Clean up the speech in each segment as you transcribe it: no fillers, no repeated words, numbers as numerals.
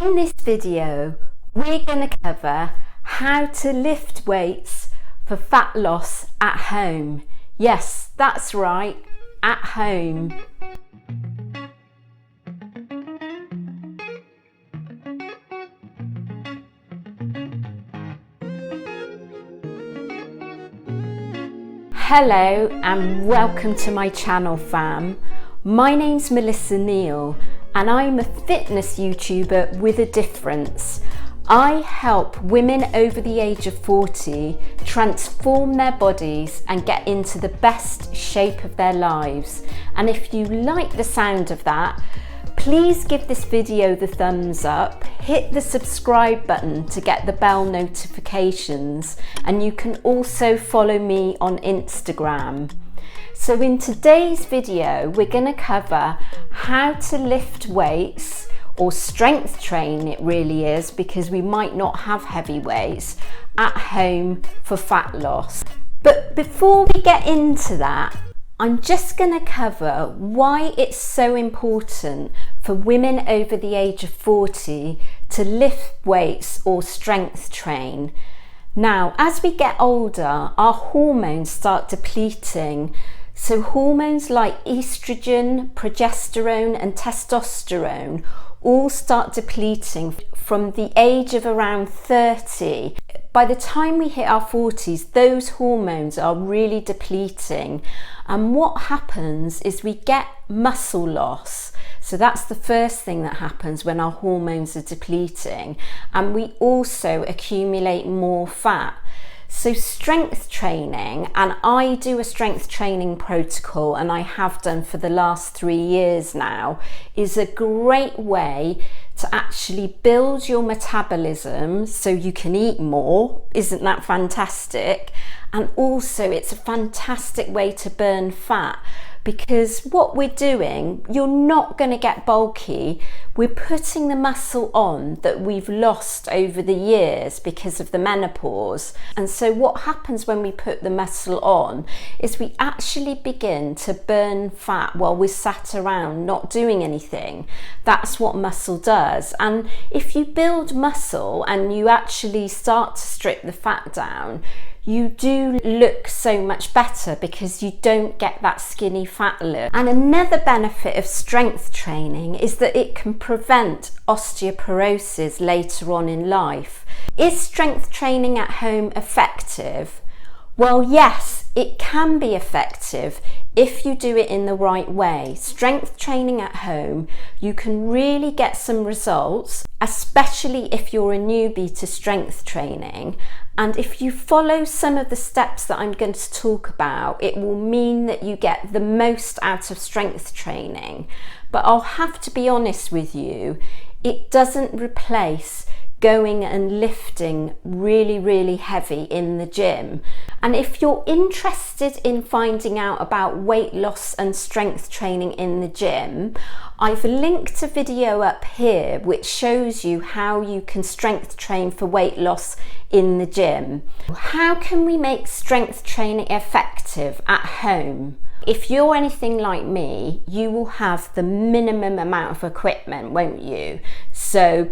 In this video, we're going to cover how to lift weights for fat loss at home. Yes, that's right, at home. Hello and welcome to my channel, fam. My name's Melissa Neal and I'm a fitness YouTuber with a difference. I help women over the age of 40 transform their bodies and get into the best shape of their lives. And if you like the sound of that, please give this video the thumbs up, hit the subscribe button to get the bell notifications, and you can also follow me on Instagram. So in today's video, we're going to cover how to lift weights, or strength train it really is, because we might not have heavy weights, at home for fat loss. But before we get into that, I'm just going to cover why it's so important for women over the age of 40 to lift weights or strength train. Now, as we get older, our hormones start depleting. So hormones like estrogen, progesterone and testosterone all start depleting from the age of around 30. By the time we hit our 40s, those hormones are really depleting. And what happens is we get muscle loss. So that's the first thing that happens when our hormones are depleting. And we also accumulate more fat. So strength training, and I do a strength training protocol, and I have done for the last 3 years now, is a great way to actually build your metabolism so you can eat more. Isn't that fantastic? And also it's a fantastic way to burn fat, because what we're doing, you're not going to get bulky. We're putting the muscle on that we've lost over the years because of the menopause. And so what happens when we put the muscle on is we actually begin to burn fat while we're sat around not doing anything. That's what muscle does. And if you build muscle and you actually start to strip the fat down, you do look so much better because you don't get that skinny fat look. And another benefit of strength training is that it can prevent osteoporosis later on in life. Is strength training at home effective? Well, yes, it can be effective if you do it in the right way. Strength training at home, you can really get some results, especially if you're a newbie to strength training. And if you follow some of the steps that I'm going to talk about, it will mean that you get the most out of strength training. But I'll have to be honest with you, it doesn't replace going and lifting really heavy in the gym. And if you're interested in finding out about weight loss and strength training in the gym, I've linked a video up here which shows you how you can strength train for weight loss in the gym. How can we make strength training effective at home? If you're anything like me, you will have the minimum amount of equipment, won't you? So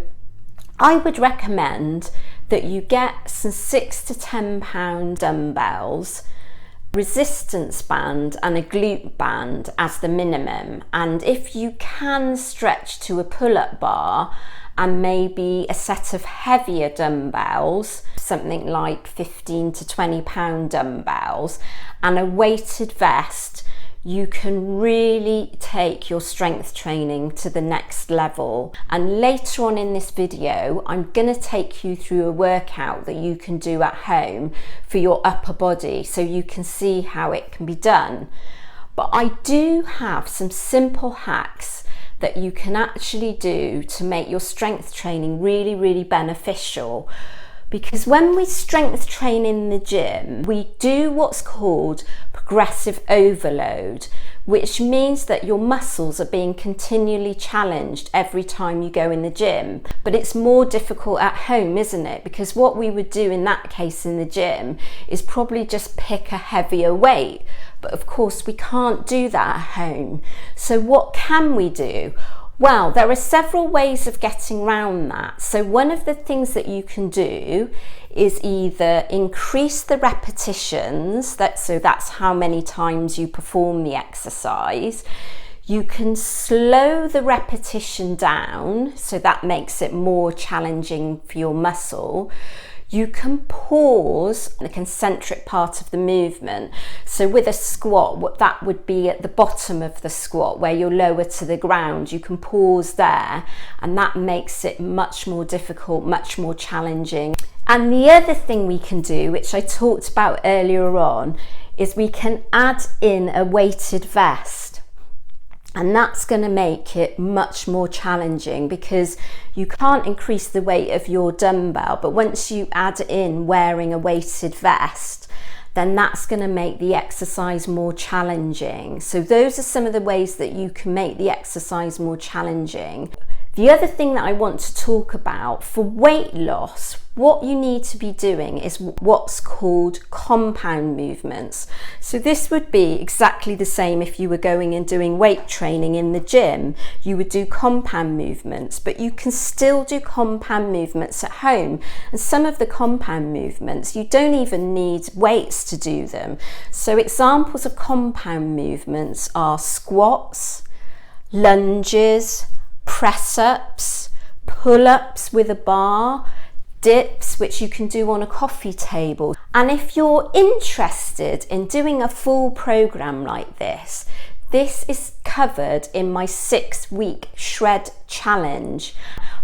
I would recommend that you get some 6 to 10 pound dumbbells, resistance band and a glute band as the minimum. And if you can stretch to a pull-up bar and maybe a set of heavier dumbbells, something like 15 to 20 pound dumbbells and a weighted vest, you can really take your strength training to the next level. And later on in this video, I'm going to take you through a workout that you can do at home for your upper body so you can see how it can be done. But I do have some simple hacks that you can actually do to make your strength training really beneficial. Because when we strength train in the gym, we do what's called progressive overload, which means that your muscles are being continually challenged every time you go in the gym. But it's more difficult at home, isn't it? Because what we would do in that case in the gym is probably just pick a heavier weight. But of course we can't do that at home. So what can we do? Well, there are several ways of getting around that. So one of the things that you can do is either increase the repetitions, so that's how many times you perform the exercise. You can slow the repetition down, so that makes it more challenging for your muscle. You can pause the concentric part of the movement. So with a squat, that would be at the bottom of the squat where you're lower to the ground. You can pause there, and that makes it much more difficult, much more challenging. And the other thing we can do, which I talked about earlier on, is we can add in a weighted vest. And that's going to make it much more challenging because you can't increase the weight of your dumbbell, but once you add in wearing a weighted vest, then that's going to make the exercise more challenging. So those are some of the ways that you can make the exercise more challenging. The other thing that I want to talk about for weight loss, what you need to be doing is what's called compound movements. So this would be exactly the same if you were going and doing weight training in the gym. You would do compound movements, but you can still do compound movements at home. And some of the compound movements, you don't even need weights to do them. So examples of compound movements are squats, lunges, press-ups, pull-ups with a bar, dips, which you can do on a coffee table. And if you're interested in doing a full program like this is covered in my 6-week shred challenge.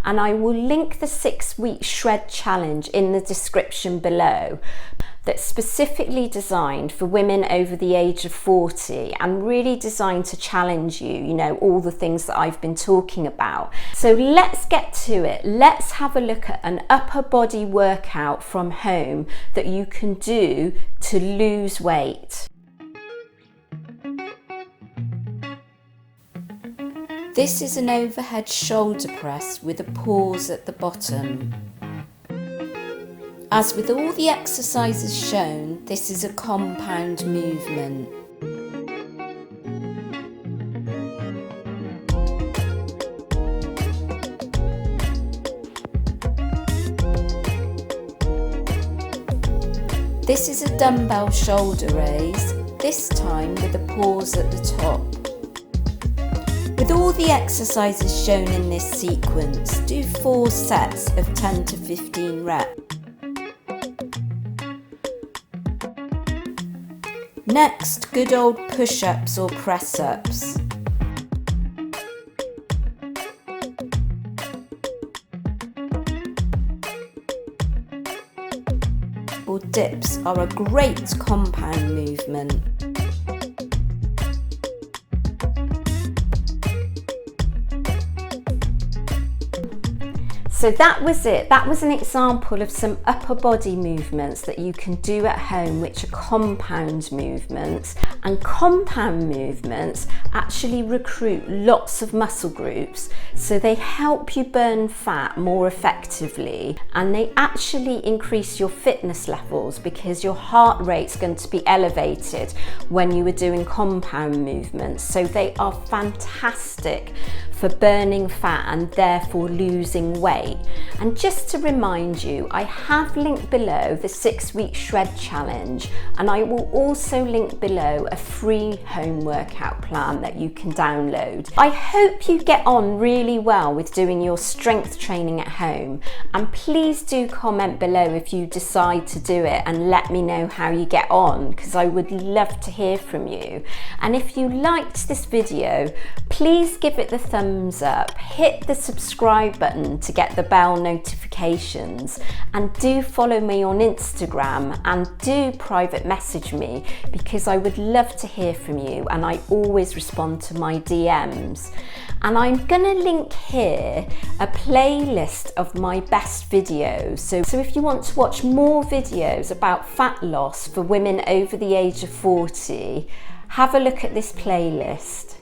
And I will link the 6-week shred challenge in the description below. That's specifically designed for women over the age of 40 and really designed to challenge you, all the things that I've been talking about. So let's get to it. Let's have a look at an upper body workout from home that you can do to lose weight. This is an overhead shoulder press with a pause at the bottom. As with all the exercises shown, this is a compound movement. This is a dumbbell shoulder raise, this time with a pause at the top. With all the exercises shown in this sequence, do 4 sets of 10 to 15 reps. Next, good old push-ups or press-ups. Or dips are a great compound movement. So that was it. That was an example of some upper body movements that you can do at home, which are compound movements. And compound movements actually recruit lots of muscle groups. So they help you burn fat more effectively, and they actually increase your fitness levels because your heart rate's going to be elevated when you are doing compound movements. So they are fantastic for burning fat and therefore losing weight. And just to remind you, I have linked below the 6-week shred challenge, and I will also link below a free home workout plan that you can download. I hope you get on really well with doing your strength training at home, and please do comment below if you decide to do it and let me know how you get on, because I would love to hear from you. And if you liked this video, please give it the thumbs up, hit the subscribe button to get the bell notifications, and do follow me on Instagram and do private message me, because I would love to hear from you and I always respond to my DMs. And I'm gonna link here a playlist of my best videos. So if you want to watch more videos about fat loss for women over the age of 40, have a look at this playlist.